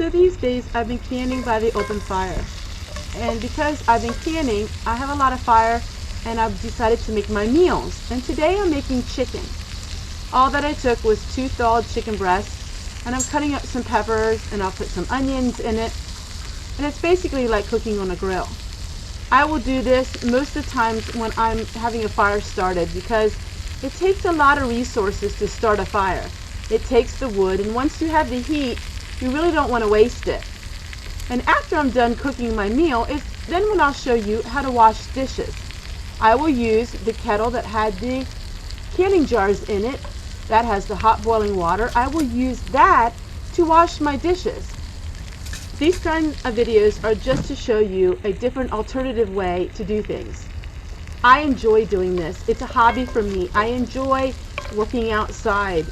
So these days I've been canning by the open fire. And because I've been canning, I have a lot of fire and I've decided to make my meals. And today I'm making chicken. All that I took was 2 thawed chicken breasts, and I'm cutting up some peppers and I'll put some onions in it. And it's basically like cooking on a grill. I will do this most of the times when I'm having a fire started because it takes a lot of resources to start a fire. It takes the wood, and once you have the heat, you really don't want to waste it. And after I'm done cooking my meal, it's then when I'll show you how to wash dishes. I will use the kettle that had the canning jars in it, that has the hot boiling water. I will use that to wash my dishes. These kinds of videos are just to show you a different alternative way to do things. I enjoy doing this. It's a hobby for me. I enjoy working outside.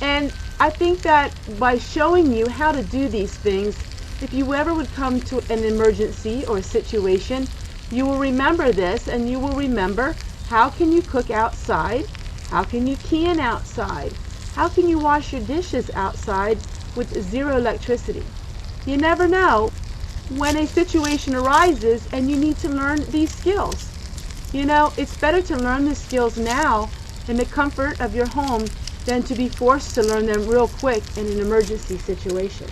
And I think that by showing you how to do these things, if you ever would come to an emergency or a situation, you will remember this, and you will remember how can you cook outside, how can you can outside, how can you wash your dishes outside with 0 electricity. You never know when a situation arises and you need to learn these skills. You know, it's better to learn the skills now in the comfort of your home than to be forced to learn them real quick in an emergency situation.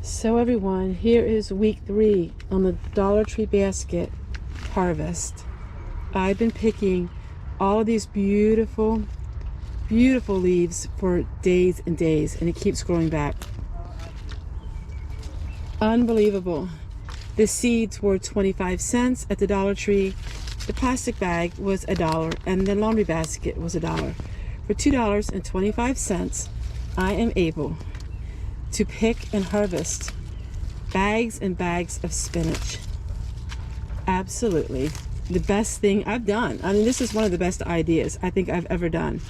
So everyone, here is week 3 on the Dollar Tree basket harvest. I've been picking all of these beautiful, beautiful leaves for days and days, and it keeps growing back. Unbelievable. The seeds were 25 cents at the Dollar Tree. The plastic bag was $1, and the laundry basket was $1. For $2.25, I am able to pick and harvest bags and bags of spinach. Absolutely the best thing I've done. I mean, this is one of the best ideas I think I've ever done.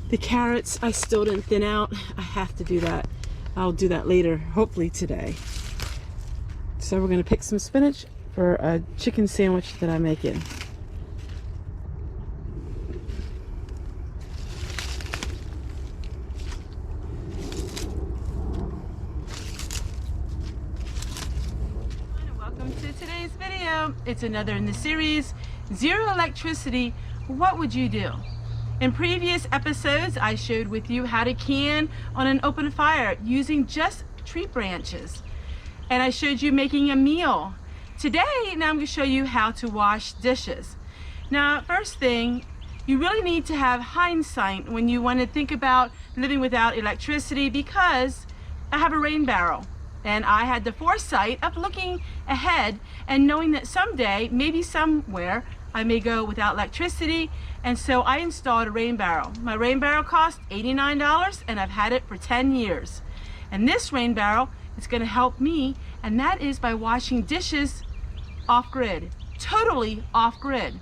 The carrots I still didn't thin out. I have to do that. I'll do that later, hopefully today. So we're going to pick some spinach for a chicken sandwich that I'm making. Welcome to today's video. It's another in the series, Zero Electricity, What Would You Do? In previous episodes, I showed with you how to can on an open fire using just tree branches. And I showed you making a meal. Today, now I'm going to show you how to wash dishes. Now, first thing, you really need to have hindsight when you want to think about living without electricity, because I have a rain barrel. And I had the foresight of looking ahead and knowing that someday, maybe somewhere, I may go without electricity. And so I installed a rain barrel. My rain barrel cost $89 and I've had it for 10 years. And this rain barrel is going to help me, and that is by washing dishes off grid, totally off grid.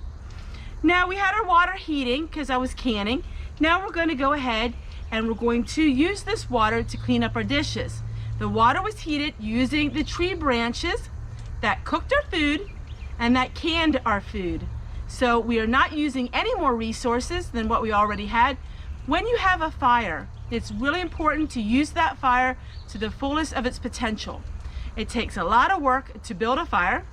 Now we had our water heating because I was canning. Now we're going to go ahead and we're going to use this water to clean up our dishes. The water was heated using the tree branches that cooked our food and that canned our food. So we are not using any more resources than what we already had. When you have a fire, it's really important to use that fire to the fullest of its potential. It takes a lot of work to build a fire.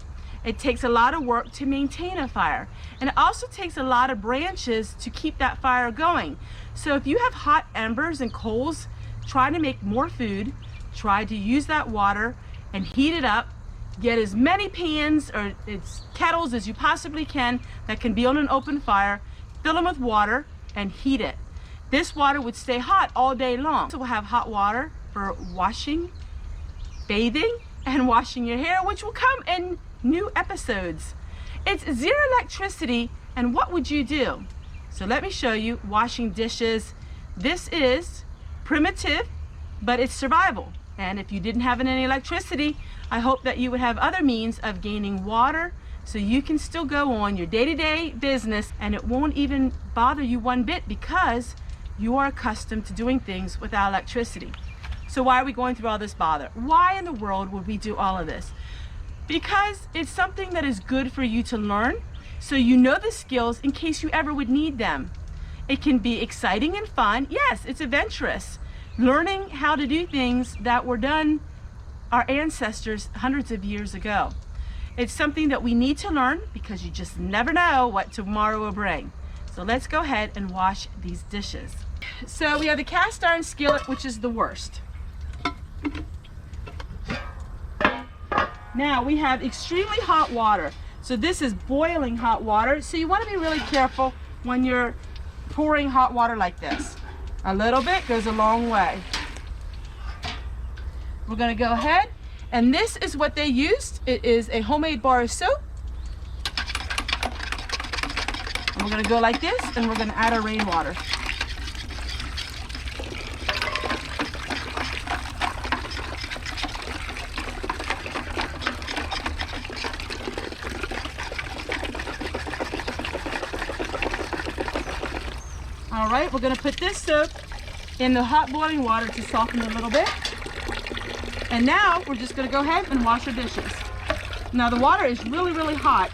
It takes a lot of work to maintain a fire. And it also takes a lot of branches to keep that fire going. So if you have hot embers and coals, try to make more food. Try to use that water and heat it up. Get as many pans or kettles as you possibly can that can be on an open fire. Fill them with water and heat it. This water would stay hot all day long. So we'll have hot water for washing, bathing, and washing your hair, which will come in new episodes. It's zero electricity, and what would you do? So let me show you washing dishes. This is primitive, but it's survival. And if you didn't have any electricity, I hope that you would have other means of gaining water so you can still go on your day-to-day business and it won't even bother you one bit because you are accustomed to doing things without electricity. So why are we going through all this bother? Why in the world would we do all of this? Because it's something that is good for you to learn so you know the skills in case you ever would need them. It can be exciting and fun. Yes, it's adventurous. Learning how to do things that were done our ancestors hundreds of years ago. It's something that we need to learn because you just never know what tomorrow will bring. So let's go ahead and wash these dishes. So we have the cast iron skillet, which is the worst. Now we have extremely hot water. So this is boiling hot water. So you want to be really careful when you're pouring hot water like this. A little bit goes a long way. We're going to go ahead, and this is what they used. It is a homemade bar of soap. And we're going to go like this, and we're going to add our rainwater. All right, we're going to put this soap in the hot boiling water to soften it a little bit. And now we're just going to go ahead and wash our dishes. Now the water is really, really hot.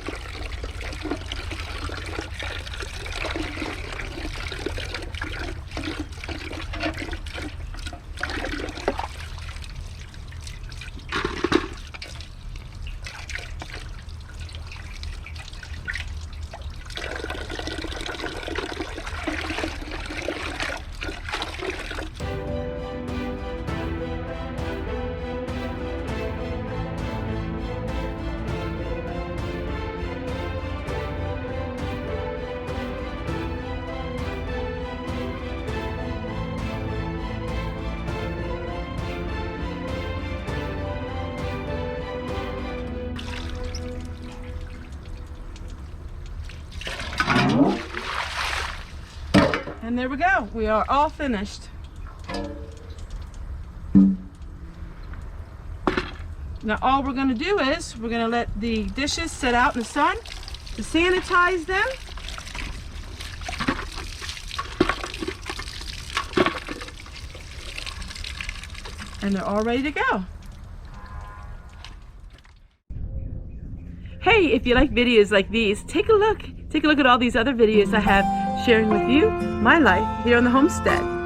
And there we go. We are all finished. Now all we're going to do is we're going to let the dishes sit out in the sun to sanitize them. And they're all ready to go. Hey, if you like videos like these, take a look. Take a look at all these other videos I have sharing with you my life here on the homestead.